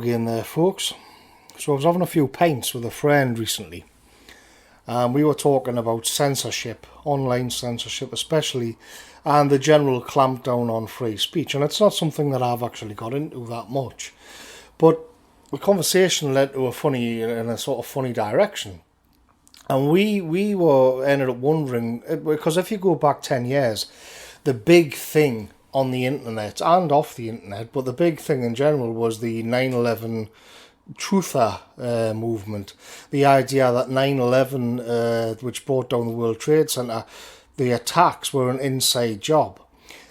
again there, folks. So I was having a few pints with a friend recently, and we were talking about censorship, online censorship especially, and the general clampdown on free speech. And it's not something that I've actually got into that much, but the conversation led to in a sort of funny direction. And we were ended up wondering, because if you go back 10 years, the big thing on the internet and off the internet, but the big thing in general was the 9/11 truther movement. The idea that 9/11, which brought down the World Trade Center, the attacks were an inside job.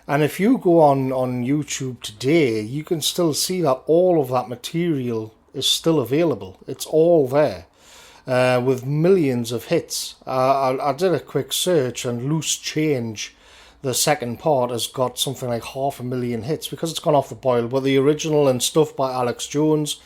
And if you go on YouTube today, you can still see that all of that material is still available. It's all there. With millions of hits. I did a quick search, and Loose Change, the second part, has got something like 500,000 hits because it's gone off the boil. But the original and stuff by Alex Jones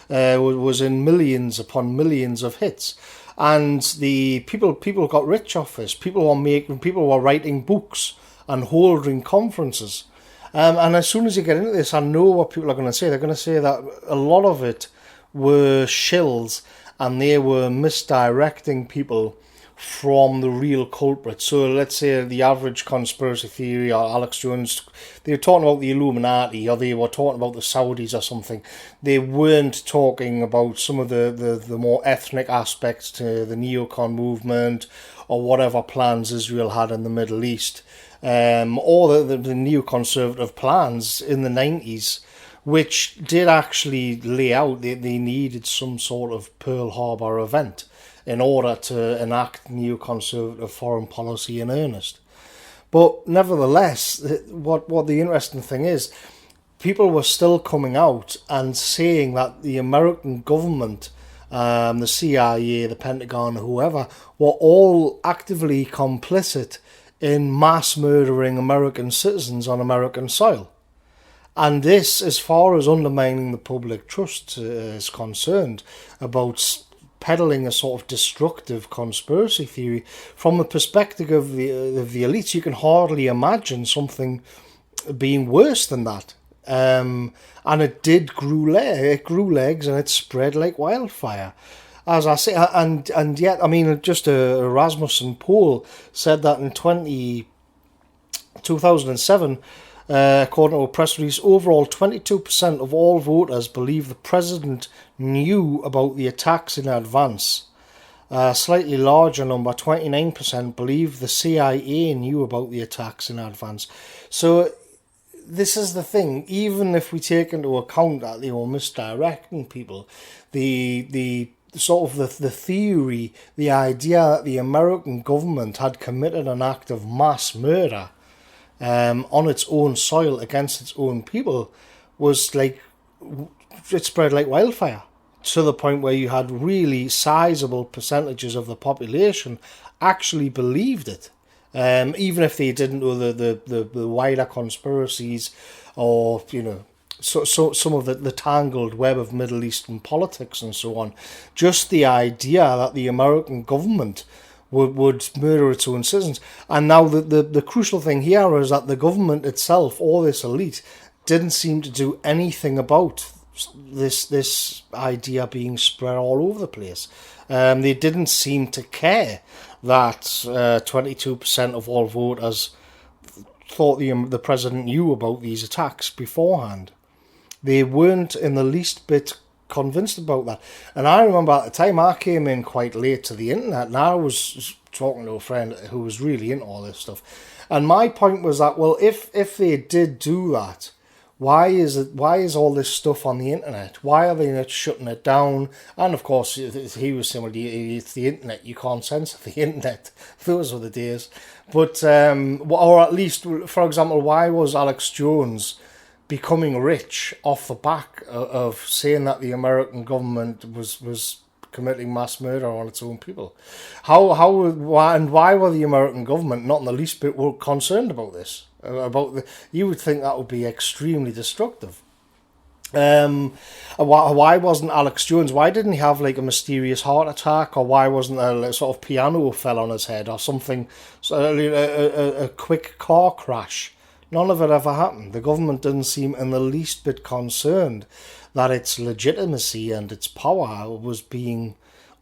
was in millions upon millions of hits, and the people got rich off this. People were writing books and holding conferences. And as soon as you get into this, I know what people are going to say. They're going to say that a lot of it were shills, and they were misdirecting people from the real culprit. So let's say the average conspiracy theory or Alex Jones, they were talking about the Illuminati, or they were talking about the Saudis or something. They weren't talking about some of the more ethnic aspects to the neocon movement or whatever plans Israel had in the Middle East, or the neoconservative plans in the 90s, which did actually lay out they needed some sort of Pearl Harbor event in order to enact neoconservative foreign policy in earnest. But nevertheless, what the interesting thing is, people were still coming out and saying that the American government, the CIA, the Pentagon, whoever, were all actively complicit in mass murdering American citizens on American soil. And this, as far as undermining the public trust is concerned, about peddling a sort of destructive conspiracy theory, from the perspective of the elites, you can hardly imagine something being worse than that. And it grew legs, and it spread like wildfire. As I say, and yet, I mean, just a Rasmussen poll said that in 2007, according to a press release, overall 22% of all voters believe the president knew about the attacks in advance. A slightly larger number, 29%, believe the CIA knew about the attacks in advance. So this is the thing. Even if we take into account that they were misdirecting people, the sort of the theory, the idea that the American government had committed an act of mass murder on its own soil against its own people was like, it spread like wildfire, to the point where you had really sizable percentages of the population actually believed it, even if they didn't know the wider conspiracies, or so some of the tangled web of Middle Eastern politics and so on. Just the idea that the American government would murder its own citizens. And now the crucial thing here is that the government itself, or this elite, didn't seem to do anything about this idea being spread all over the place. They didn't seem to care that 22% of all voters thought the president knew about these attacks beforehand. They weren't in the least bit convinced about that. And I remember at the time, I came in quite late to the internet, and I was talking to a friend who was really into all this stuff, and my point was that, well, if they did do that, why is all this stuff on the internet? Why are they not shutting it down? And of course, he was saying, well, it's the internet, you can't censor the internet. Those were the days. But or at least, for example, why was Alex Jones becoming rich off the back of saying that the American government was committing mass murder on its own people? Why were the American government not in the least bit concerned about this? You would think that would be extremely destructive. Why wasn't Alex Jones? Why didn't he have like a mysterious heart attack, or why wasn't a sort of piano fell on his head or something? A quick car crash. None of it ever happened. The government didn't seem in the least bit concerned that its legitimacy and its power was being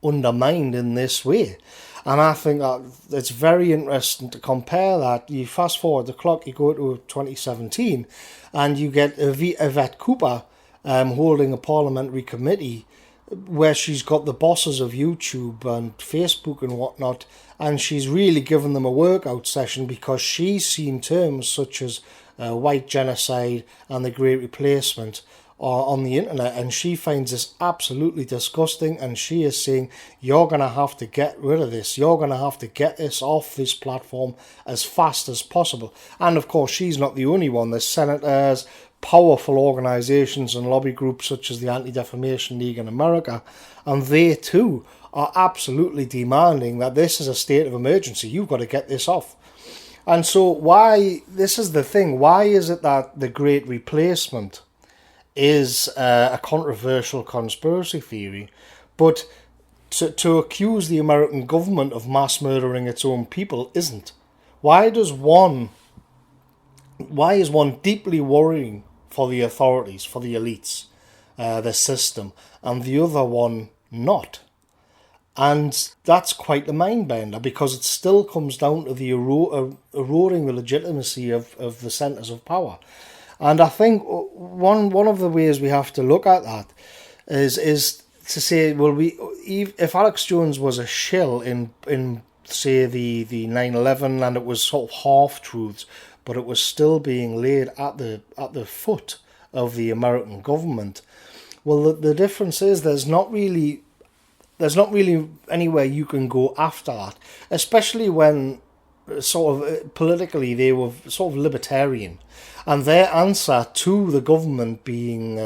undermined in this way. And I think that it's very interesting to compare that. You fast forward the clock, you go to 2017, and you get Yvette Cooper holding a parliamentary committee where she's got the bosses of YouTube and Facebook and whatnot, and she's really given them a workout session because she's seen terms such as white genocide and the Great Replacement on the internet, and she finds this absolutely disgusting, and she is saying, you're going to have to get rid of this, you're going to have to get this off this platform as fast as possible. And of course, she's not the only one. There's senators, powerful organisations and lobby groups such as the Anti-Defamation League in America, and they too are absolutely demanding that this is a state of emergency, you've got to get this off. And so this is the thing, why is it that the Great Replacement is a controversial conspiracy theory, but to accuse the American government of mass murdering its own people isn't? Why is one deeply worrying for the authorities, for the elites, the system, and the other one not? And that's quite the mind bender, because it still comes down to the eroding the legitimacy of the centres of power. And I think one of the ways we have to look at that is to say, well, if Alex Jones was a shill in say the 9/11, and it was sort of half truths, but it was still being laid at the foot of the American government. Well, the difference is there's not really anywhere you can go after that, especially when sort of politically they were sort of libertarian, and their answer to the government being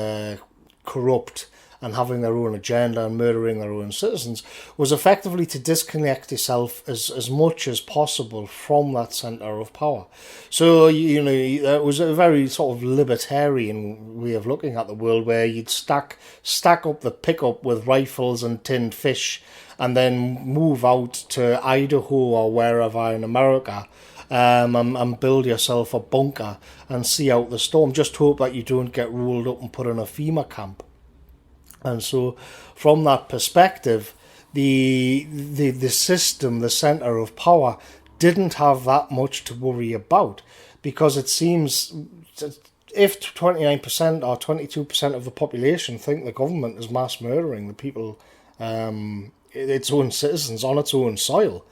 corrupt and having their own agenda and murdering their own citizens was effectively to disconnect yourself as much as possible from that centre of power. So, it was a very sort of libertarian way of looking at the world, where you'd stack up the pickup with rifles and tinned fish and then move out to Idaho or wherever in America and build yourself a bunker and see out the storm. Just hope that you don't get rolled up and put in a FEMA camp. And so, from that perspective, the system, the centre of power, didn't have that much to worry about, because it seems if 29% or 22% of the population think the government is mass murdering the people, its own citizens on its own soil,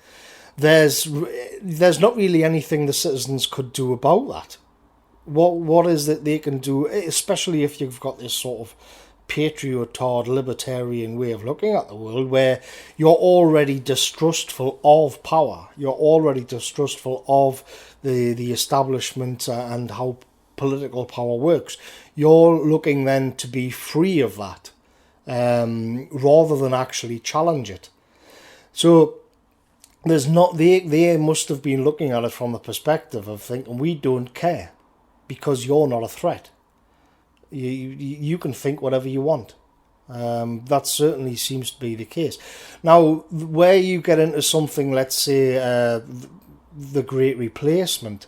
there's not really anything the citizens could do about that. What is it they can do, especially if you've got this sort of patriotard libertarian way of looking at the world, where you're already distrustful of power, you're already distrustful of the establishment and how political power works. You're looking then to be free of that, rather than actually challenge it. So they must have been looking at it from the perspective of thinking, we don't care because you're not a threat. You can think whatever you want. That certainly seems to be the case. Now, where you get into something, let's say the Great Replacement,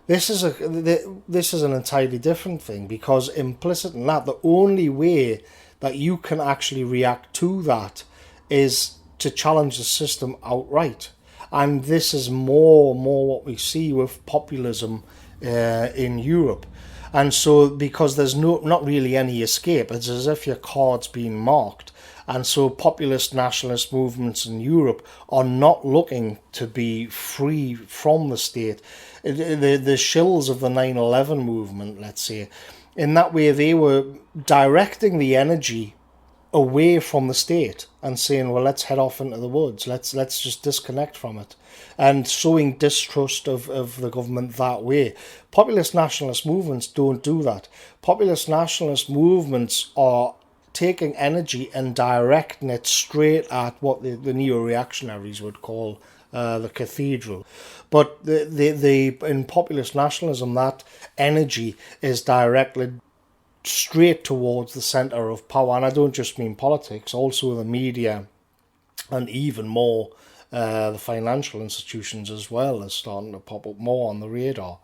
this is an entirely different thing, because implicit in that, the only way that you can actually react to that is to challenge the system outright. And this is more what we see with populism in Europe. And so, because there's not really any escape, it's as if your card's been marked. And so populist nationalist movements in Europe are not looking to be free from the state. The shills of the 9/11 movement, let's say, in that way they were directing the energy away from the state and saying, well, let's head off into the woods, let's just disconnect from it, and showing distrust of the government that way. Populist nationalist movements don't do that. Populist nationalist movements are taking energy and directing it straight at what the neo-reactionaries would call the cathedral. But in populist nationalism, that energy is directed straight towards the centre of power. And I don't just mean politics, also the media, and even more The financial institutions as well is starting to pop up more on the radar.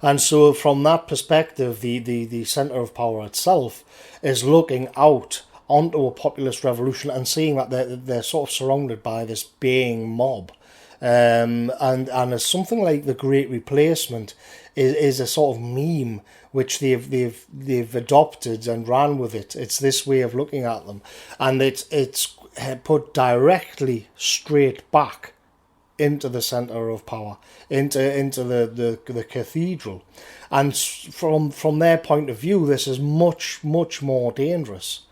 And so from that perspective, the centre of power itself is looking out onto a populist revolution and seeing that they're sort of surrounded by this baying mob. And as something like the Great Replacement is a sort of meme which they've adopted and ran with it. It's this way of looking at them, and it's put directly straight back into the centre of power, into the cathedral, and from their point of view, this is much more dangerous.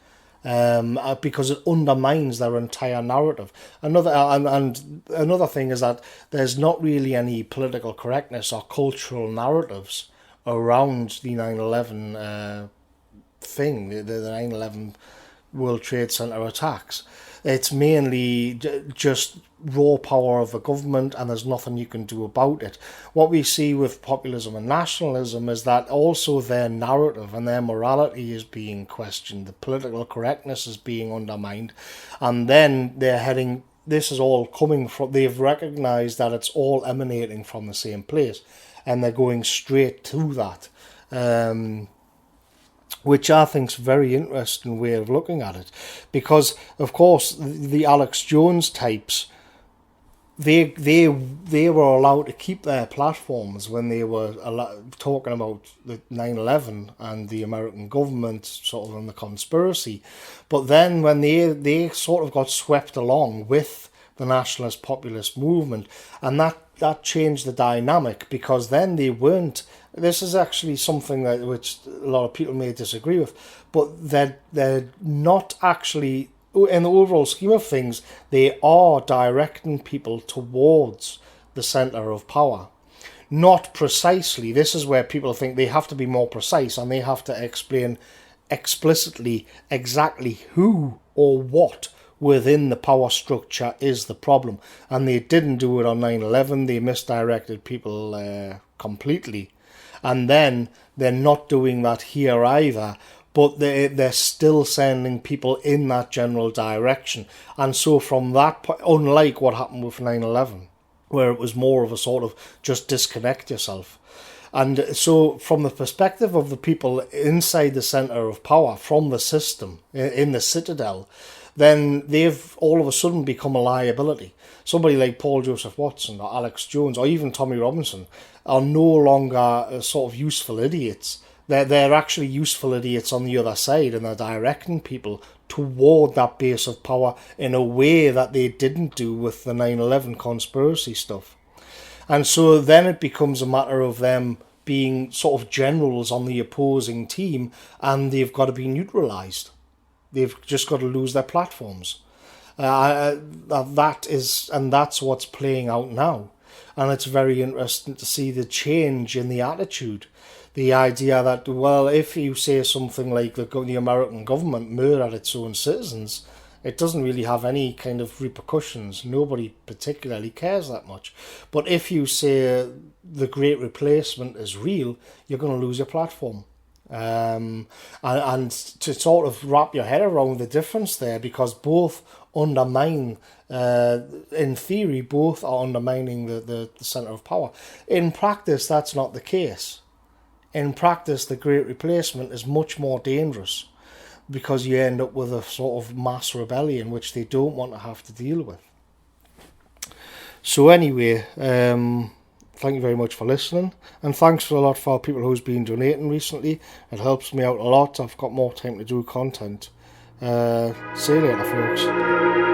Because it undermines their entire narrative. Another thing is that there's not really any political correctness or cultural narratives around the 9/11 thing, the 9/11 World Trade Center attacks. It's mainly just raw power of the government, and there's nothing you can do about it. What we see with populism and nationalism is that also their narrative and their morality is being questioned. The political correctness is being undermined, and then they're heading. This is all coming from. They've recognised that it's all emanating from the same place, and they're going straight to that. Which I think is a very interesting way of looking at it, because of course the Alex Jones types, they were allowed to keep their platforms when they were talking about the 9/11 and the American government sort of and the conspiracy, but then when they sort of got swept along with the nationalist populist movement, and that changed the dynamic, because then they weren't. This is actually something which a lot of people may disagree with, but they're not actually, in the overall scheme of things, they are directing people towards the centre of power. Not precisely. This is where people think they have to be more precise, and they have to explain explicitly exactly who or what within the power structure is the problem. And they didn't do it on 9/11. They misdirected people completely. And then they're not doing that here either, but they're still sending people in that general direction. And so from that point, unlike what happened with 9/11, where it was more of a sort of just disconnect yourself. And so from the perspective of the people inside the centre of power, from the system, in the citadel, then they've all of a sudden become a liability. Somebody like Paul Joseph Watson or Alex Jones or even Tommy Robinson are no longer sort of useful idiots. They're actually useful idiots on the other side, and they're directing people toward that base of power in a way that they didn't do with the 9/11 conspiracy stuff. And so then it becomes a matter of them being sort of generals on the opposing team, and they've got to be neutralised. They've just got to lose their platforms. That's what's playing out now. And it's very interesting to see the change in the attitude. The idea that, well, if you say something like the American government murdered its own citizens, it doesn't really have any kind of repercussions. Nobody particularly cares that much. But if you say the Great Replacement is real, you're going to lose your platform. And to sort of wrap your head around the difference there, because both undermine, in theory, both are undermining the centre of power. In practice, that's not the case. In practice, the Great Replacement is much more dangerous, because you end up with a sort of mass rebellion which they don't want to have to deal with. So anyway, thank you very much for listening, and thanks a lot for people who's been donating recently. It helps me out a lot. I've got more time to do content. See you later, folks.